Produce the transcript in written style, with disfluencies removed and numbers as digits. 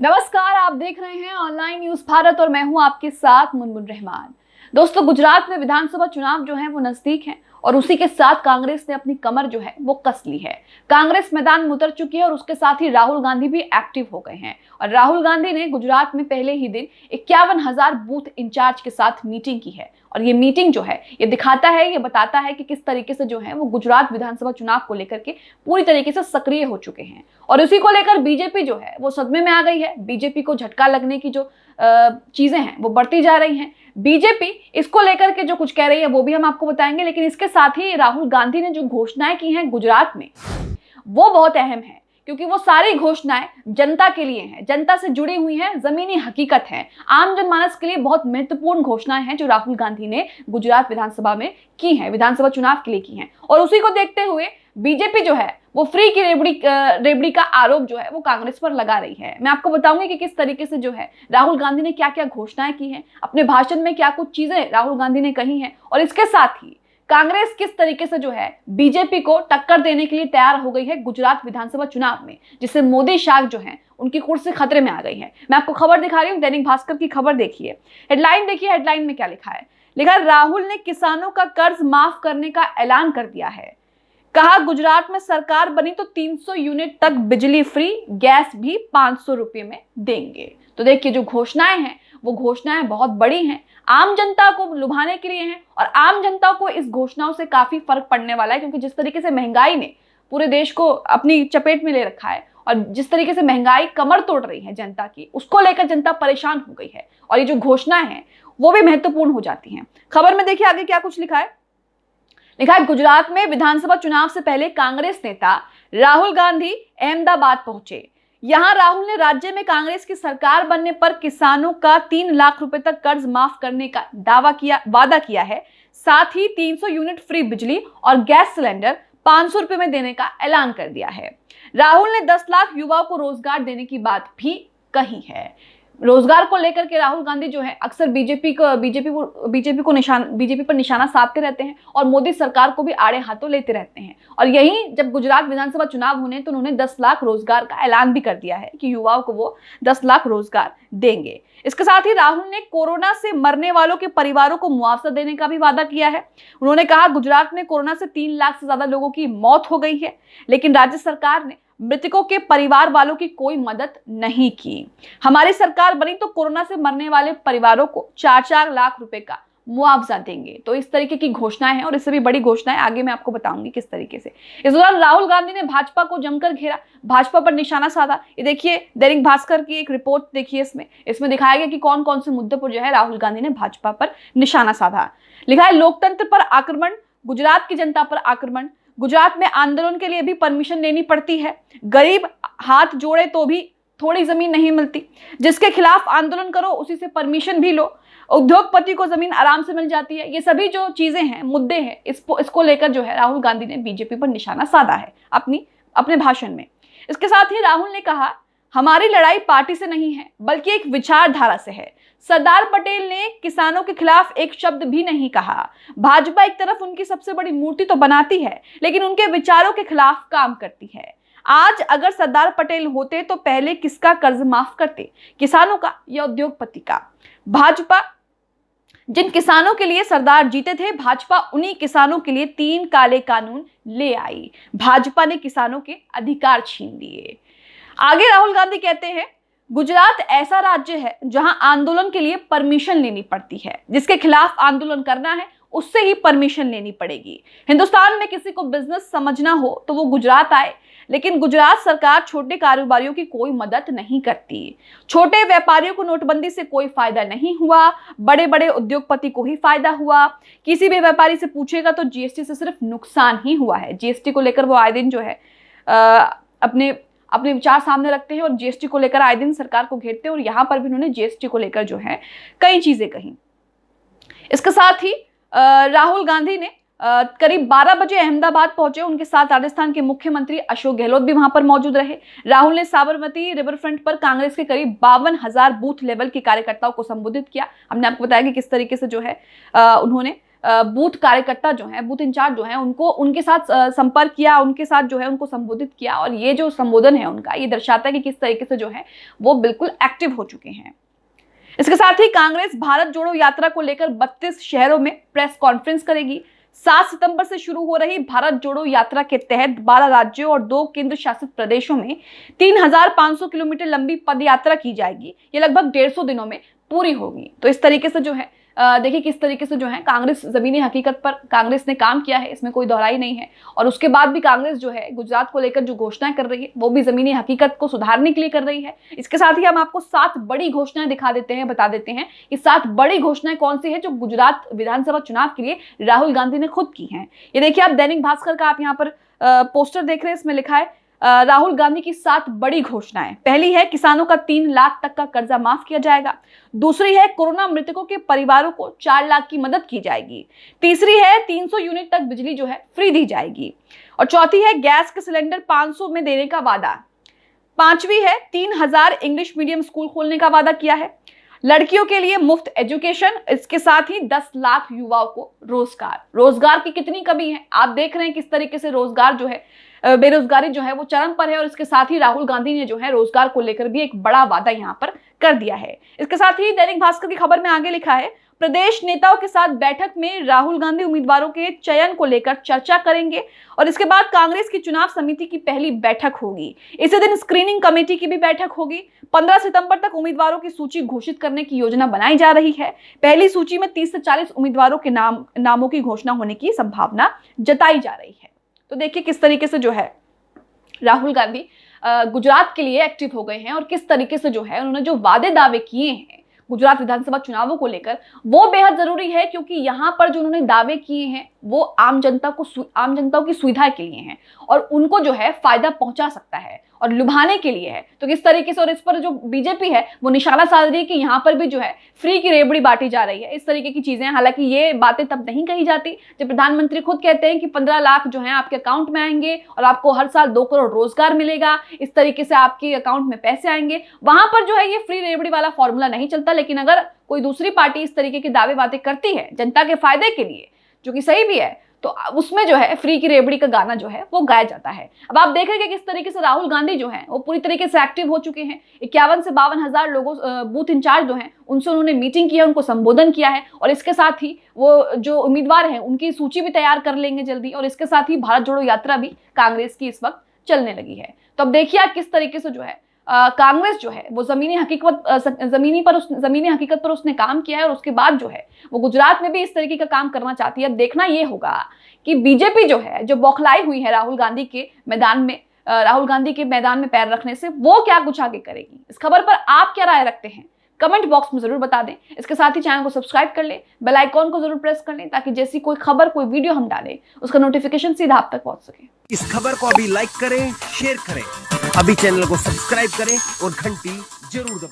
नमस्कार, आप देख रहे हैं ऑनलाइन न्यूज भारत और मैं हूं आपके साथ मुनमुन रहमान। दोस्तों, गुजरात में विधानसभा चुनाव जो है वो नजदीक है और उसी के साथ कांग्रेस ने अपनी कमर जो है वो कस ली है। कांग्रेस मैदान में उतर चुकी है और उसके साथ ही राहुल गांधी भी एक्टिव हो गए हैं। और राहुल गांधी ने गुजरात में पहले ही दिन 51,000 बूथ इंचार्ज के साथ मीटिंग की है। और ये मीटिंग जो है ये दिखाता है, ये बताता है कि किस तरीके से जो है वो गुजरात विधानसभा चुनाव को लेकर के पूरी तरीके से सक्रिय हो चुके हैं। और उसी को लेकर बीजेपी जो है वो सदमे में आ गई है। बीजेपी को झटका लगने की जो चीजें हैं वो बढ़ती जा रही हैं। बीजेपी इसको लेकर के जो कुछ कह रही है वो भी हम आपको बताएंगे, लेकिन इसके साथ ही राहुल गांधी ने जो घोषणाएं की हैं गुजरात में वो बहुत अहम है, क्योंकि वो सारी घोषणाएं जनता के लिए हैं, जनता से जुड़ी हुई हैं, जमीनी हकीकत है, आम जनमानस के लिए बहुत महत्वपूर्ण घोषणाएं हैं जो राहुल गांधी ने गुजरात विधानसभा में की हैं, विधानसभा चुनाव के लिए की हैं। और उसी को देखते हुए बीजेपी जो है वो फ्री की रेबड़ी का आरोप जो है वो कांग्रेस पर लगा रही है। मैं आपको बताऊंगी कि किस तरीके से जो है राहुल गांधी ने क्या क्या घोषणाएं की हैं, अपने भाषण में क्या कुछ चीजें राहुल गांधी ने कही हैं, और इसके साथ ही कांग्रेस किस तरीके से जो है बीजेपी को टक्कर देने के लिए तैयार हो गई है गुजरात विधानसभा चुनाव में, जिससे मोदी शाख जो है उनकी कुर्सी खतरे में आ गई है। मैं आपको खबर दिखा रही हूँ, दैनिक भास्कर की खबर देखिए, हेडलाइन देखिए। हेडलाइन में क्या लिखा है? लिखा है, राहुल ने किसानों का कर्ज माफ करने का ऐलान कर दिया है। कहा, गुजरात में सरकार बनी तो 300 यूनिट तक बिजली फ्री, गैस भी 500 रुपये में देंगे। तो देखिए, जो घोषणाएं हैं वो घोषणाएं बहुत बड़ी हैं, आम जनता को लुभाने के लिए हैं। और आम जनता को इस घोषणाओं से काफी फर्क पड़ने वाला है, क्योंकि जिस तरीके से महंगाई ने पूरे देश को अपनी चपेट में ले रखा है और जिस तरीके से महंगाई कमर तोड़ रही है जनता की, उसको लेकर जनता परेशान हो गई है। और ये जो घोषणाएं हैं वो भी महत्वपूर्ण हो जाती हैं। खबर में देखिए आगे क्या कुछ लिखा है। लिखा है, गुजरात में विधानसभा चुनाव से पहले कांग्रेस नेता राहुल गांधी अहमदाबाद पहुंचे। यहां राहुल ने राज्य में कांग्रेस की सरकार बनने पर किसानों का 3 लाख रुपए तक कर्ज माफ करने का वादा किया है। साथ ही 300 यूनिट फ्री बिजली और गैस सिलेंडर 500 रुपए में देने का ऐलान कर दिया है। राहुल ने 10 लाख युवाओं को रोजगार देने की बात भी कही है। रोजगार को लेकर के राहुल गांधी जो है अक्सर बीजेपी पर निशाना साधते रहते हैं और मोदी सरकार को भी आड़े हाथों लेते रहते हैं। और यही जब गुजरात विधानसभा चुनाव होने तो उन्होंने 10 लाख रोजगार का ऐलान भी कर दिया है कि युवाओं को वो 10 लाख रोजगार देंगे। इसके साथ ही राहुल ने कोरोना से मरने वालों के परिवारों को मुआवजा देने का भी वादा किया है। उन्होंने कहा, गुजरात में कोरोना से 3 लाख से ज्यादा लोगों की मौत हो गई है, लेकिन राज्य सरकार ने मृतकों के परिवार वालों की कोई मदद नहीं की। हमारी सरकार बनी तो कोरोना से मरने वाले परिवारों को 4-4 लाख रुपए का मुआवजा देंगे। तो इस तरीके की घोषणाएं हैं और इससे भी बड़ी घोषणाएं आगे मैं आपको बताऊंगी किस तरीके से। इस दौरान राहुल गांधी ने भाजपा को जमकर घेरा, भाजपा पर निशाना साधा। ये देखिए, दैनिक भास्कर की एक रिपोर्ट देखिए, इसमें दिखाया गया कि कौन कौन से मुद्दों पर जो है राहुल गांधी ने भाजपा पर निशाना साधा। लिखा है, लोकतंत्र पर आक्रमण, गुजरात की जनता पर आक्रमण। गुजरात में आंदोलन के लिए भी परमिशन लेनी पड़ती है। गरीब हाथ जोड़े तो भी थोड़ी जमीन नहीं मिलती। जिसके खिलाफ आंदोलन करो उसी से परमिशन भी लो। उद्योगपति को जमीन आराम से मिल जाती है। ये सभी जो चीजें हैं, मुद्दे हैं, इसको लेकर जो है राहुल गांधी ने बीजेपी पर निशाना साधा है अपने भाषण में। इसके साथ ही राहुल ने कहा, हमारी लड़ाई पार्टी से नहीं है बल्कि एक विचारधारा से है। सरदार पटेल ने किसानों के खिलाफ एक शब्द भी नहीं कहा। भाजपा एक तरफ उनकी सबसे बड़ी मूर्ति तो बनाती है, लेकिन उनके विचारों के खिलाफ काम करती है। आज अगर सरदार पटेल होते तो पहले किसका कर्ज माफ करते, किसानों का या उद्योगपति का? भाजपा जिन किसानों के लिए सरदार जीते थे, भाजपा उन्हीं किसानों के लिए 3 काले कानून ले आई। भाजपा ने किसानों के अधिकार छीन लिए। आगे राहुल गांधी कहते हैं, गुजरात ऐसा राज्य है जहां आंदोलन के लिए परमिशन लेनी पड़ती है। जिसके खिलाफ आंदोलन करना है उससे ही परमिशन लेनी पड़ेगी। हिंदुस्तान में किसी को बिजनेस समझना हो तो वो गुजरात आए, लेकिन गुजरात सरकार छोटे कारोबारियों की कोई मदद नहीं करती। छोटे व्यापारियों को नोटबंदी से कोई फायदा नहीं हुआ, बड़े बड़े उद्योगपति को ही फायदा हुआ। किसी भी व्यापारी से पूछेगा तो जीएसटी से सिर्फ नुकसान ही हुआ है। जीएसटी को लेकर वो आए दिन जो है अपने विचार सामने रखते हैं और जीएसटी को लेकर आए दिन सरकार को घेरते हैं। और यहाँ पर भी उन्होंने जीएसटी को लेकर जो है कई चीजें कही। इसके साथ ही राहुल गांधी ने करीब 12 बजे अहमदाबाद पहुंचे। उनके साथ राजस्थान के मुख्यमंत्री अशोक गहलोत भी वहां पर मौजूद रहे। राहुल ने साबरमती रिवर फ्रंट पर कांग्रेस के करीब 52,000 बूथ लेवल के कार्यकर्ताओं को संबोधित किया। हमने आपको बताया कि किस तरीके से जो है उन्होंने बूथ कार्यकर्ता जो है, बूथ इंचार्ज जो है, उनको उनके साथ संपर्क किया, उनके साथ जो है उनको संबोधित किया, और ये जो संबोधन है उनका, ये दर्शाता है कि किस तरीके से जो है वो बिल्कुल एक्टिव हो चुके हैं। इसके साथ ही कांग्रेस भारत जोड़ो यात्रा को लेकर 32 शहरों में प्रेस कॉन्फ्रेंस करेगी। 7 सितंबर से शुरू हो रही भारत जोड़ो यात्रा के तहत 12 राज्यों और 2 केंद्र शासित प्रदेशों में 3500 किलोमीटर लंबी पदयात्रा की जाएगी। ये लगभग 150 दिनों में पूरी होगी। तो इस तरीके से जो है देखिए किस तरीके से जो है कांग्रेस जमीनी हकीकत पर कांग्रेस ने काम किया है, इसमें कोई दोहराई नहीं है। और उसके बाद भी कांग्रेस जो है गुजरात को लेकर जो घोषणाएं कर रही है वो भी जमीनी हकीकत को सुधारने के लिए कर रही है। इसके साथ ही हम आपको 7 बड़ी घोषणाएं दिखा देते हैं, बता देते हैं कि 7 बड़ी घोषणाएं कौन सी है जो गुजरात विधानसभा चुनाव के लिए राहुल गांधी ने खुद की हैं। ये देखिए आप दैनिक भास्कर का आप यहाँ पर पोस्टर देख रहे हैं, इसमें लिखा है राहुल गांधी की 7 बड़ी घोषणाएं। पहली है किसानों का 3 लाख तक का कर्जा माफ किया जाएगा। दूसरी है कोरोना मृतकों के परिवारों को 4 लाख की मदद की जाएगी। तीसरी है 300 यूनिट तक बिजली जो है फ्री दी जाएगी। और चौथी है गैस के सिलेंडर 500 में देने का वादा। पांचवी है 3000 इंग्लिश मीडियम स्कूल खोलने का वादा किया है। लड़कियों के लिए मुफ्त एजुकेशन, इसके साथ ही 10 लाख युवाओं को रोजगार। रोजगार की कितनी कमी है आप देख रहे हैं, किस तरीके से रोजगार जो है, बेरोजगारी जो है वो चरम पर है। और इसके साथ ही राहुल गांधी ने जो है रोजगार को लेकर भी एक बड़ा वादा यहाँ पर कर दिया है। इसके साथ ही दैनिक भास्कर की खबर में आगे लिखा है प्रदेश नेताओं के साथ बैठक में राहुल गांधी उम्मीदवारों के चयन को लेकर चर्चा करेंगे। और इसके बाद कांग्रेस की चुनाव समिति की पहली बैठक होगी। इसी दिन स्क्रीनिंग कमेटी की भी बैठक होगी। 15 सितंबर तक उम्मीदवारों की सूची घोषित करने की योजना बनाई जा रही है। पहली सूची में 30 से 40 उम्मीदवारों के नामों की घोषणा होने की संभावना जताई जा रही है। तो देखिए किस तरीके से जो है राहुल गांधी गुजरात के लिए एक्टिव हो गए हैं, और किस तरीके से जो है उन्होंने जो वादे दावे किए हैं गुजरात विधानसभा चुनावों को लेकर वो बेहद जरूरी है, क्योंकि यहाँ पर जो उन्होंने दावे किए हैं वो आम जनता की सुविधा के लिए हैं और उनको जो है फायदा पहुंचा सकता है और लुभाने के लिए है। तो किस तरीके से, और इस पर जो बीजेपी है वो निशाना साध रही है कि यहाँ पर भी जो है फ्री की रेवड़ी बांटी जा रही है, इस तरीके की चीजें। हालांकि ये बातें तब नहीं कही जाती जब प्रधानमंत्री खुद कहते हैं कि 15 लाख जो है आपके अकाउंट में आएंगे और आपको हर साल 2 करोड़ रोजगार मिलेगा, इस तरीके से आपके अकाउंट में पैसे आएंगे। वहां पर जो है ये फ्री रेवड़ी वाला फॉर्मूला नहीं चलता। लेकिन अगर कोई दूसरी पार्टी इस तरीके की दावे बातें करती है जनता के फायदे के लिए, जो कि सही भी है, तो उसमें जो है फ्री की रेवड़ी का गाना जो है वो गाया जाता है। अब आप देखेंगे किस तरीके से राहुल गांधी जो है वो पूरी तरीके से एक्टिव हो चुके हैं। 51 से 52 हजार लोगों, बूथ इंचार्ज जो हैं उनसे उन्होंने मीटिंग की है, उनको संबोधन किया है। और इसके साथ ही वो जो उम्मीदवार हैं उनकी सूची भी तैयार कर लेंगे जल्दी। और इसके साथ ही भारत जोड़ो यात्रा भी कांग्रेस की इस वक्त चलने लगी है। तो अब देखिए आप किस तरीके से जो है कांग्रेस जो है वो जमीनी हकीकत पर उसने काम किया है, और उसके बाद जो है वो गुजरात में भी इस तरीके का काम करना चाहती है। अब देखना ये होगा कि बीजेपी जो है, जो बौखलाई हुई है राहुल गांधी के मैदान में पैर रखने से, वो क्या कुछ आगे करेगी। इस खबर पर आप क्या राय रखते हैं कमेंट बॉक्स में जरूर बता दें। इसके साथ ही चैनल को सब्सक्राइब कर लें, बेल आइकॉन को जरूर प्रेस कर लें, ताकि जैसी कोई खबर, कोई वीडियो हम डालें उसका नोटिफिकेशन सीधा आप तक पहुंच सके। इस खबर को अभी लाइक करें, शेयर करें, अभी चैनल को सब्सक्राइब करें और घंटी जरूर दबाएं।